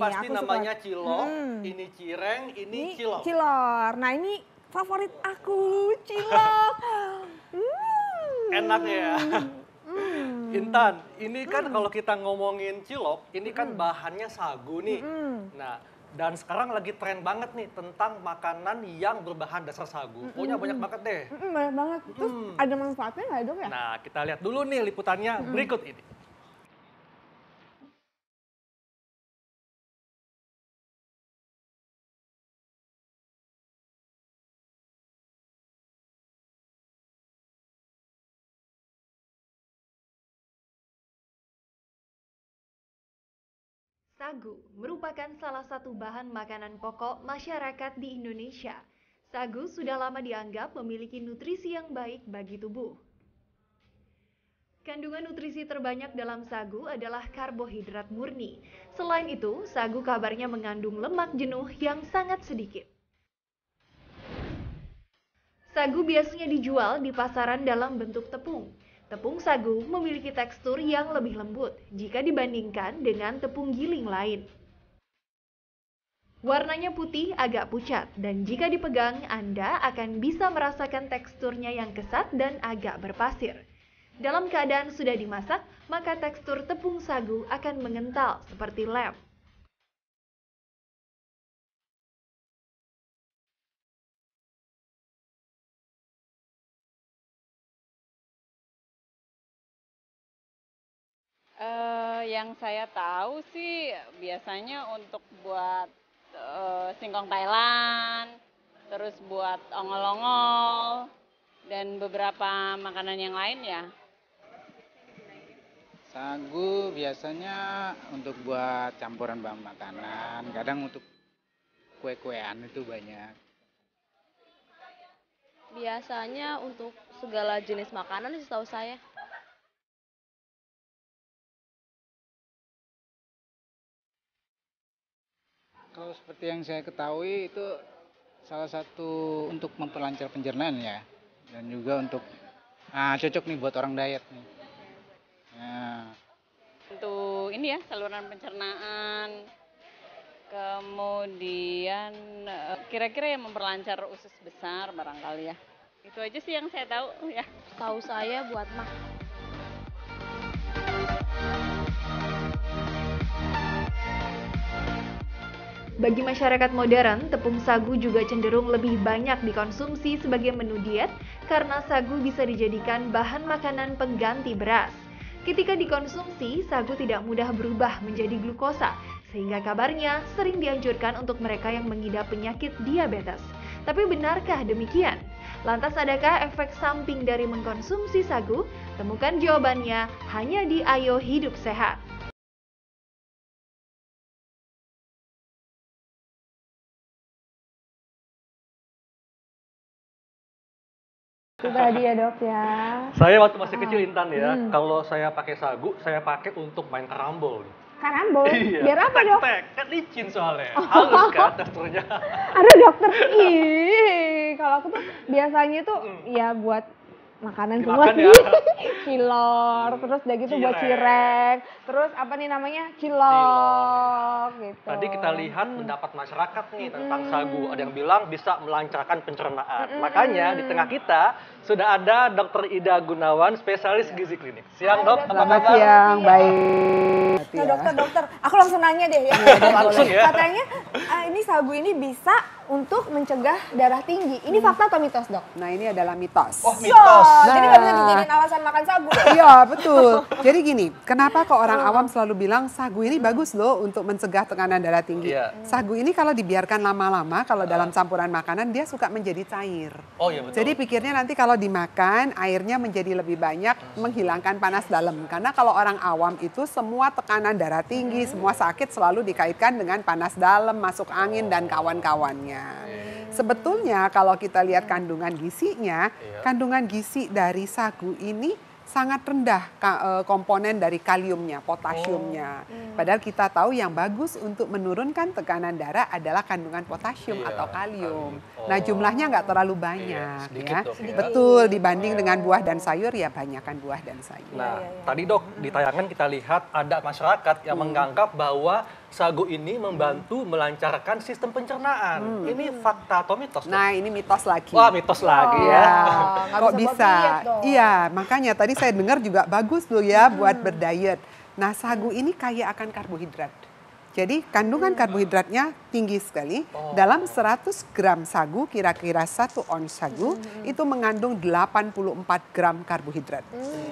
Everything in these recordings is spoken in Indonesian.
pasti aku namanya suka. cilok, ini cireng, ini cilok. Cilor. Nah ini favorit aku, cilok. Enak ya. Intan, ini kan kalau kita ngomongin cilok, ini kan bahannya sagu nih. Nah, dan sekarang lagi tren banget nih tentang makanan yang berbahan dasar sagu. Pokoknya banyak banget deh. Banyak banget. Terus ada manfaatnya nggak dok ya? Nah, kita lihat dulu nih liputannya berikut ini. Sagu merupakan salah satu bahan makanan pokok masyarakat di Indonesia. Sagu sudah lama dianggap memiliki nutrisi yang baik bagi tubuh. Kandungan nutrisi terbanyak dalam sagu adalah karbohidrat murni. Selain itu, sagu kabarnya mengandung lemak jenuh yang sangat sedikit. Sagu biasanya dijual di pasaran dalam bentuk tepung. Tepung sagu memiliki tekstur yang lebih lembut jika dibandingkan dengan tepung giling lain. Warnanya putih agak pucat dan jika dipegang Anda akan bisa merasakan teksturnya yang kesat dan agak berpasir. Dalam keadaan sudah dimasak, maka tekstur tepung sagu akan mengental seperti lem. Yang saya tahu sih biasanya untuk buat singkong Thailand, terus buat ongol-ongol, dan beberapa makanan yang lain ya. Sagu biasanya untuk buat campuran bahan makanan, kadang untuk kue-kuean itu banyak. Biasanya untuk segala jenis makanan sih setahu saya. Kalau seperti yang saya ketahui itu salah satu untuk memperlancar pencernaan ya, dan juga untuk cocok nih buat orang diet nih. Nah, Untuk ini ya, saluran pencernaan, kemudian kira-kira yang memperlancar usus besar barangkali ya. Itu aja sih yang saya tahu ya. Tahu saya buat mah. Bagi masyarakat modern, tepung sagu juga cenderung lebih banyak dikonsumsi sebagai menu diet karena sagu bisa dijadikan bahan makanan pengganti beras. Ketika dikonsumsi, sagu tidak mudah berubah menjadi glukosa, sehingga kabarnya sering dianjurkan untuk mereka yang mengidap penyakit diabetes. Tapi benarkah demikian? Lantas adakah efek samping dari mengkonsumsi sagu? Temukan jawabannya hanya di Ayo Hidup Sehat. Pribadi ya dok ya. Saya waktu masih kecil Intan ya, kalau saya pakai sagu, saya pakai untuk main karambol. Karambol? Iya. Biar apa dok? Tek, kan licin soalnya, halus kan teksturnya. Aduh dokter, kalau aku tuh biasanya tuh ya buat makanan semua Dimakan sih. ya. Cilor, terus udah gitu buat cireng, terus apa nih namanya cilok gitu. Tadi kita lihat pendapat masyarakat nih tentang sagu. Ada yang bilang bisa melancarkan pencernaan. Makanya di tengah kita sudah ada Dr. Ida Gunawan, spesialis gizi klinik. Siang dok, apa Selamat kabar? siang, baik. Nah dokter, aku langsung nanya deh ya. Langsung ya. Katanya ini sagu ini bisa untuk mencegah darah tinggi. Ini fakta atau mitos dok? Nah ini adalah mitos. Oh mitos. Jadi nggak bisa dijadiin alasan makan sagu. Iya betul. Jadi gini, kenapa kok orang awam selalu bilang sagu ini bagus loh untuk mencegah tekanan darah tinggi. Iya. Sagu ini kalau dibiarkan lama-lama, kalau dalam campuran makanan dia suka menjadi cair. Oh iya betul. Jadi pikirnya nanti kalau dimakan airnya menjadi lebih banyak menghilangkan panas dalam. Karena kalau orang awam itu semua tekanan darah tinggi, semua sakit selalu dikaitkan dengan panas dalam, masuk angin dan kawan-kawannya. Sebetulnya kalau kita lihat kandungan gizinya, kandungan gizi dari sagu ini sangat rendah komponen dari kaliumnya, potasiumnya. Padahal kita tahu yang bagus untuk menurunkan tekanan darah adalah kandungan potasium atau kalium. Nah jumlahnya nggak terlalu banyak ya. Betul, dibanding dengan buah dan sayur ya banyakkan buah dan sayur. Nah tadi dok di tayangan kita lihat ada masyarakat yang menganggap bahwa sagu ini membantu melancarkan sistem pencernaan. Ini fakta atau mitos? Dok? Nah, ini mitos lagi. Wah, mitos lagi ya. nggak Kok bisa buat bisa? diet dong. Iya, makanya tadi saya dengar juga bagus tuh ya buat berdiet. Nah, sagu ini kaya akan karbohidrat. Jadi kandungan karbohidratnya tinggi sekali. Dalam 100 gram sagu, kira-kira 1 ons sagu, itu mengandung 84 gram karbohidrat.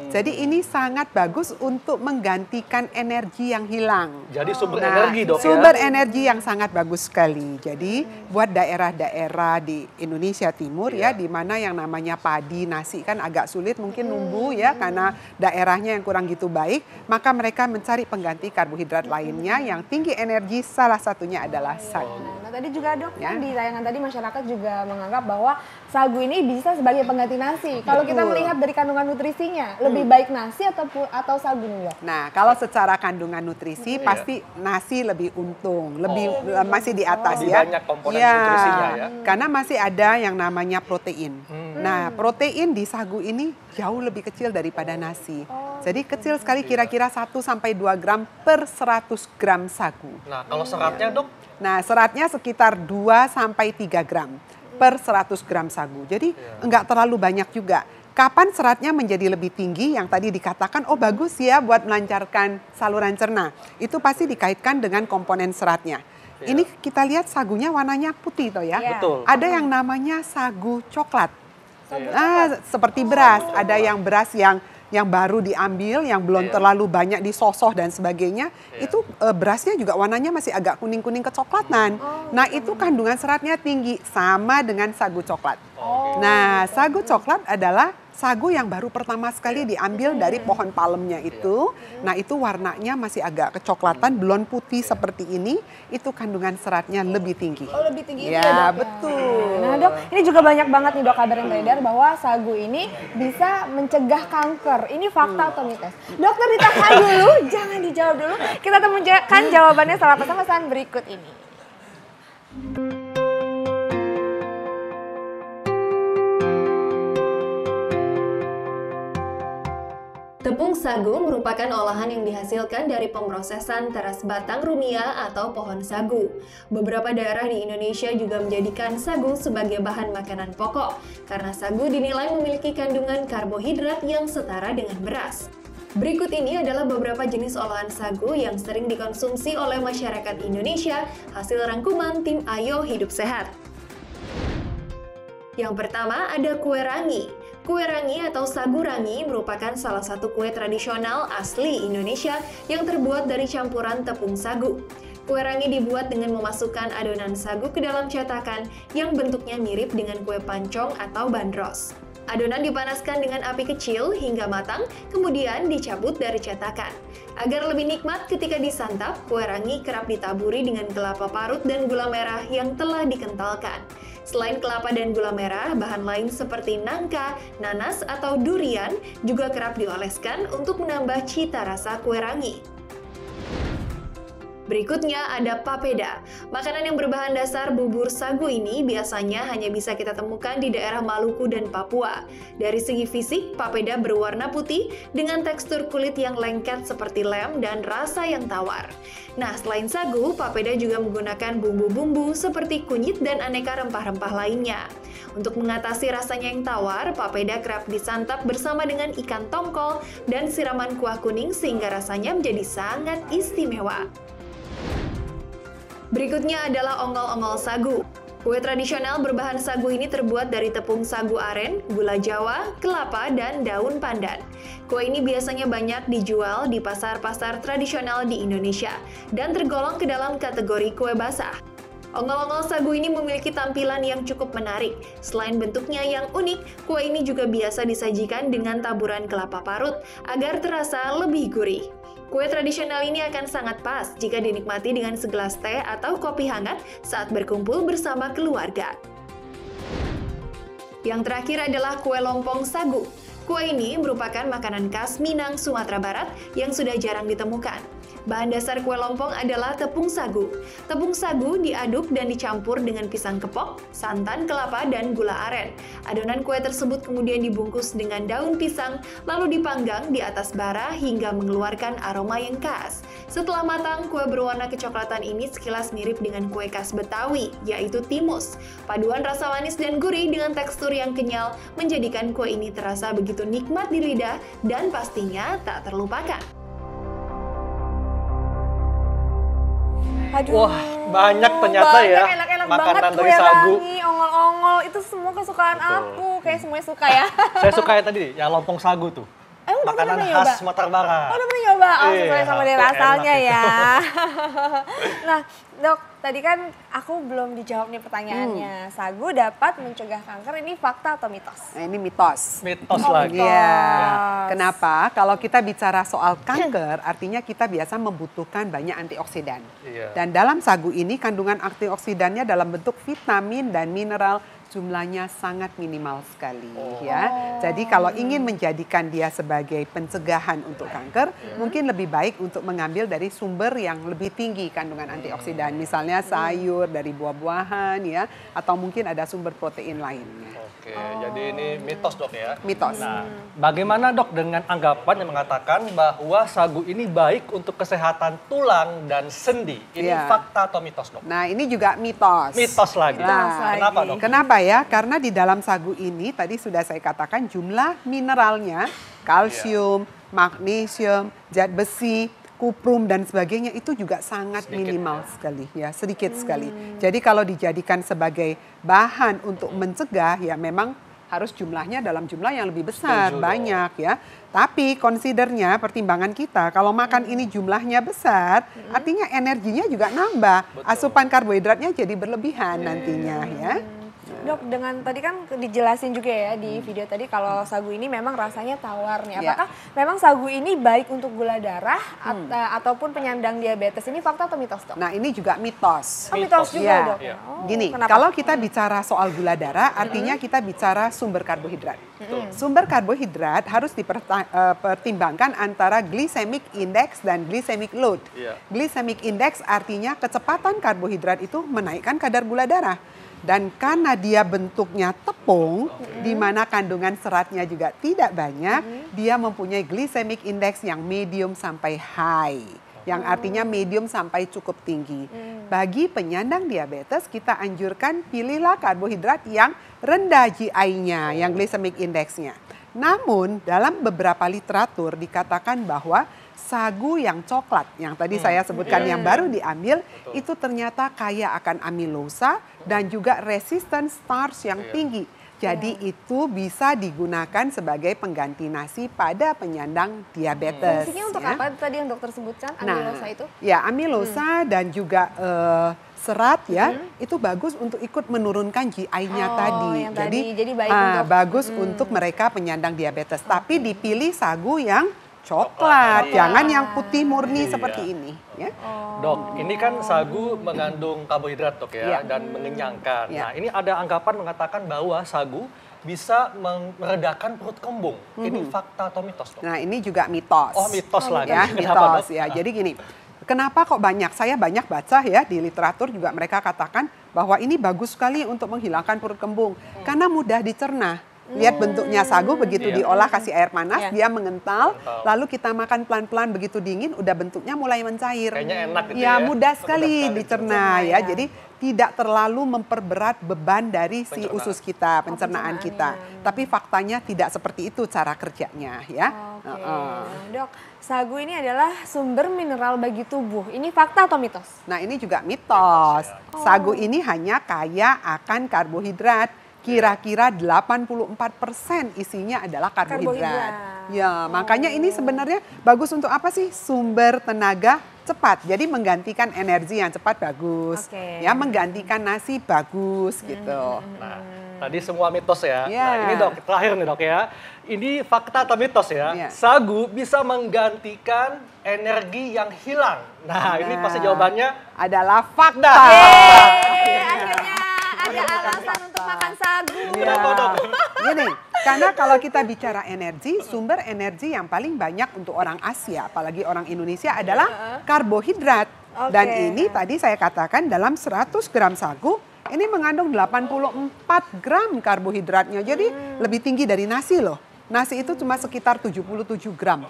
Jadi ini sangat bagus untuk menggantikan energi yang hilang. Jadi sumber energi, Dok, Sumber ya? energi yang sangat bagus sekali. Jadi buat daerah-daerah di Indonesia Timur ya, di mana yang namanya padi, nasi kan agak sulit mungkin numbuh ya, karena daerahnya yang kurang gitu baik, maka mereka mencari pengganti karbohidrat lainnya yang tinggi energi, salah satunya adalah sagu. Nah, tadi juga Dok, Ya. kan di tayangan tadi masyarakat juga menganggap bahwa sagu ini bisa sebagai pengganti nasi. Kalau kita Betul. melihat dari kandungan nutrisinya, lebih baik nasi atau sagu nih Dok? Nah, kalau secara kandungan nutrisi pasti nasi lebih untung, lebih masih di atas Lebih ya. banyak komponen Ya, nutrisinya ya. Karena masih ada yang namanya protein. Nah, protein di sagu ini jauh lebih kecil daripada nasi. Jadi kecil sekali, kira-kira 1 sampai 2 gram per 100 gram sagu. Nah, kalau seratnya, Dok? Nah, seratnya sekitar 2 sampai 3 gram per 100 gram sagu. Jadi enggak terlalu banyak juga. Kapan seratnya menjadi lebih tinggi yang tadi dikatakan, oh bagus ya buat melancarkan saluran cerna. Itu pasti dikaitkan dengan komponen seratnya. Ini kita lihat sagunya warnanya putih toh ya. Betul. Ada yang namanya sagu coklat. Seperti beras, ada yang beras yang baru diambil, yang belum terlalu banyak disosoh dan sebagainya, itu berasnya juga warnanya masih agak kuning-kuning kecoklatan. Nah, itu kandungan seratnya tinggi, sama dengan sagu coklat. Nah, sagu coklat adalah sagu yang baru pertama sekali diambil dari pohon palemnya itu. Nah, itu warnanya masih agak kecoklatan, belum putih seperti ini, itu kandungan seratnya lebih tinggi. Oh, lebih tinggi itu Ya, Dok, betul. Nah Dok, ini juga banyak banget nih Dok kabar yang beredar bahwa sagu ini bisa mencegah kanker. Ini fakta atau mitos? Dokter ditahan dulu, jangan dijawab dulu. Kita temukan jawabannya setelah pesan-pesan berikut ini. Tepung sagu merupakan olahan yang dihasilkan dari pemrosesan teras batang rumia atau pohon sagu. Beberapa daerah di Indonesia juga menjadikan sagu sebagai bahan makanan pokok, karena sagu dinilai memiliki kandungan karbohidrat yang setara dengan beras. Berikut ini adalah beberapa jenis olahan sagu yang sering dikonsumsi oleh masyarakat Indonesia, hasil rangkuman tim Ayo Hidup Sehat. Yang pertama ada kue rangi. Kue rangi atau sagu rangi merupakan salah satu kue tradisional asli Indonesia yang terbuat dari campuran tepung sagu. Kue rangi dibuat dengan memasukkan adonan sagu ke dalam cetakan yang bentuknya mirip dengan kue pancong atau bandros. Adonan dipanaskan dengan api kecil hingga matang, kemudian dicabut dari cetakan. Agar lebih nikmat ketika disantap, kue rangi kerap ditaburi dengan kelapa parut dan gula merah yang telah dikentalkan. Selain kelapa dan gula merah, bahan lain seperti nangka, nanas, atau durian juga kerap dioleskan untuk menambah cita rasa kue rangi. Berikutnya ada papeda. Makanan yang berbahan dasar bubur sagu ini biasanya hanya bisa kita temukan di daerah Maluku dan Papua. Dari segi fisik, papeda berwarna putih dengan tekstur kulit yang lengket seperti lem dan rasa yang tawar. Nah, selain sagu, papeda juga menggunakan bumbu-bumbu seperti kunyit dan aneka rempah-rempah lainnya. Untuk mengatasi rasanya yang tawar, papeda kerap disantap bersama dengan ikan tongkol dan siraman kuah kuning sehingga rasanya menjadi sangat istimewa. Berikutnya adalah ongol-ongol sagu. Kue tradisional berbahan sagu ini terbuat dari tepung sagu aren, gula jawa, kelapa, dan daun pandan. Kue ini biasanya banyak dijual di pasar-pasar tradisional di Indonesia dan tergolong ke dalam kategori kue basah. Ongol-ongol sagu ini memiliki tampilan yang cukup menarik. Selain bentuknya yang unik, kue ini juga biasa disajikan dengan taburan kelapa parut agar terasa lebih gurih. Kue tradisional ini akan sangat pas jika dinikmati dengan segelas teh atau kopi hangat saat berkumpul bersama keluarga. Yang terakhir adalah kue lompong sagu. Kue ini merupakan makanan khas Minang, Sumatera Barat yang sudah jarang ditemukan. Bahan dasar kue lompong adalah tepung sagu. Tepung sagu diaduk dan dicampur dengan pisang kepok, santan, kelapa, dan gula aren. Adonan kue tersebut kemudian dibungkus dengan daun pisang, lalu dipanggang di atas bara hingga mengeluarkan aroma yang khas. Setelah matang, kue berwarna kecoklatan ini sekilas mirip dengan kue khas Betawi, yaitu timus. Paduan rasa manis dan gurih dengan tekstur yang kenyal menjadikan kue ini terasa begitu nikmat di lidah dan pastinya tak terlupakan. Aduh, Wah, banyak ternyata ya enak-enak makanan banget, dari kue sagu. rangi, ongol-ongol, itu semua kesukaan aku. Kayak semuanya suka ya. Saya suka yang tadi, ya lompong sagu tuh. Udah Makanan pernah khas nyoba? Sumatera Barat. Oh, udah pernah nyoba? Oh, Iya, sesuai sama dari tuh asalnya enak ya. Nah, Dok, tadi kan aku belum dijawab nih pertanyaannya. Sagu dapat mencegah kanker, ini fakta atau mitos? Nah, ini mitos. Mitos Oh, lagi. mitos. Iya. Kenapa? Kalau kita bicara soal kanker, artinya kita biasa membutuhkan banyak antioksidan. Iya. Dan dalam sagu ini kandungan antioksidannya dalam bentuk vitamin dan mineral jumlahnya sangat minimal sekali ya. Jadi kalau ingin menjadikan dia sebagai pencegahan untuk kanker, mungkin lebih baik untuk mengambil dari sumber yang lebih tinggi kandungan antioksidan. Misalnya sayur dari buah-buahan ya, atau mungkin ada sumber protein lainnya. Oke, jadi ini mitos dok ya. Mitos. Nah, bagaimana dok dengan anggapan yang mengatakan bahwa sagu ini baik untuk kesehatan tulang dan sendi? Ini Iya. fakta atau mitos dok? Nah, ini juga mitos. Mitos lagi. Nah, Kenapa dok? Kenapa ya? Karena di dalam sagu ini tadi sudah saya katakan jumlah mineralnya, kalsium, magnesium, zat besi, kuprum dan sebagainya itu juga sangat Sedikit, minimal sekali ya, sedikit sekali. Jadi kalau dijadikan sebagai bahan untuk mencegah ya memang harus jumlahnya dalam jumlah yang lebih besar, Setuju, banyak ya. Tapi considernya pertimbangan kita kalau makan ini jumlahnya besar, artinya energinya juga nambah. Betul. Asupan karbohidratnya jadi berlebihan nantinya ya. Dok, dengan tadi kan dijelasin juga ya di video tadi kalau sagu ini memang rasanya tawar nih. Iya. Apakah memang sagu ini baik untuk gula darah ataupun penyandang diabetes? Ini fakta atau mitos, Dok? Nah ini juga mitos. Oh, mitos juga, Iya. Dok. Iya. Oh, Gini, kenapa? kalau kita bicara soal gula darah, artinya kita bicara sumber karbohidrat. Sumber karbohidrat harus dipertimbangkan antara glycemic index dan glycemic load. Iya. Glycemic index artinya kecepatan karbohidrat itu menaikkan kadar gula darah. Dan karena dia bentuknya tepung, di mana kandungan seratnya juga tidak banyak, dia mempunyai glycemic index yang medium sampai high. Yang artinya medium sampai cukup tinggi. Bagi penyandang diabetes, kita anjurkan pilihlah karbohidrat yang rendah GI-nya, yang glycemic index-nya. Namun dalam beberapa literatur dikatakan bahwa sagu yang coklat, yang tadi saya sebutkan yang baru diambil, itu ternyata kaya akan amilosa dan juga resistance starch yang tinggi. Jadi itu bisa digunakan sebagai pengganti nasi pada penyandang diabetes. Fungsinya untuk ya. apa tadi yang dokter sebutkan, amilosa itu? Ya amilosa dan juga serat ya, itu bagus untuk ikut menurunkan GI-nya tadi. yang tadi. Jadi baik untuk- bagus untuk mereka penyandang diabetes. Tapi dipilih sagu yang coklat, jangan yang putih murni seperti ini. Ya. Dok, ini kan sagu mengandung karbohidrat dok ya, Iya. dan mengenyangkan. Iya. Nah ini ada anggapan mengatakan bahwa sagu bisa meredakan perut kembung. Ini fakta atau mitos dok? Nah ini juga mitos. Oh mitos lagi. Ya, Kenapa, mitos Dok? ya. Jadi gini, kenapa kok banyak? Saya banyak baca ya di literatur juga mereka katakan bahwa ini bagus sekali untuk menghilangkan perut kembung karena mudah dicerna. Lihat bentuknya sagu begitu Iya. diolah kasih air panas, Iya. dia mengental, lalu kita makan pelan-pelan begitu dingin, udah bentuknya mulai mencair. Kayaknya enak gitu Ya ya. mudah sekali sekali dicerna ya. ya. Jadi tidak terlalu memperberat beban dari si Pencernaan. usus kita, pencernaan kita. Tapi faktanya tidak seperti itu cara kerjanya ya. Oke, Dok, sagu ini adalah sumber mineral bagi tubuh. Ini fakta atau mitos? Nah ini juga mitos. Sagu ini hanya kaya akan karbohidrat. Kira-kira 84% isinya adalah karbohidrat. Ya, makanya ini sebenarnya bagus untuk apa sih? Sumber tenaga cepat. Jadi menggantikan energi yang cepat bagus. Oke. Ya, menggantikan nasi bagus gitu. Nah, tadi semua mitos ya. Iya. Nah, ini dok, terakhir nih dok ya. Ini fakta atau mitos ya. Iya. Sagu bisa menggantikan energi yang hilang. Nah, ini pasti jawabannya Adalah fakta. Akhirnya ada alasan untuk makan sagu. kenapa dok? Gini, Karena kalau kita bicara energi, sumber energi yang paling banyak untuk orang Asia, apalagi orang Indonesia adalah karbohidrat. Dan ini tadi saya katakan dalam 100 gram sagu, ini mengandung 84 gram karbohidratnya. Jadi lebih tinggi dari nasi loh. Nasi itu cuma sekitar 77 gram.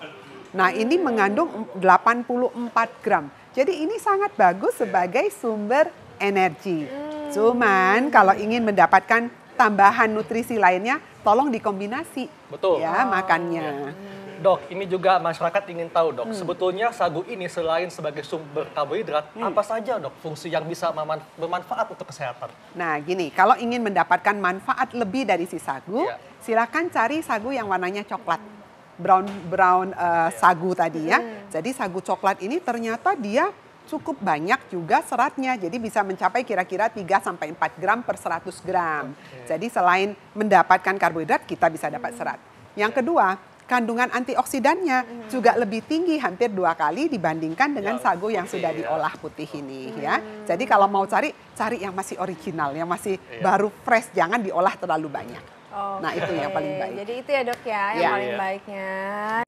Nah ini mengandung 84 gram. Jadi ini sangat bagus sebagai sumber energi. Cuman kalau ingin mendapatkan tambahan nutrisi lainnya, tolong dikombinasi. Betul. Ya, makannya. Dok, ini juga masyarakat ingin tahu, Dok. Sebetulnya sagu ini selain sebagai sumber karbohidrat, apa saja, Dok, fungsi yang bisa bermanfaat untuk kesehatan? Nah, gini, kalau ingin mendapatkan manfaat lebih dari si sagu, silakan cari sagu yang warnanya coklat. Brown sagu tadi ya. Jadi sagu coklat ini ternyata dia cukup banyak juga seratnya. Jadi bisa mencapai kira-kira 3-4 gram per 100 gram. Jadi selain mendapatkan karbohidrat, kita bisa dapat serat. Yang kedua, kandungan antioksidannya juga lebih tinggi, hampir 2 kali dibandingkan dengan sagu yang sudah diolah putih ini ya. Jadi kalau mau cari yang masih original, yang masih baru fresh, jangan diolah terlalu banyak. Nah itu yang paling baik. Jadi itu ya dok ya, yang paling baiknya.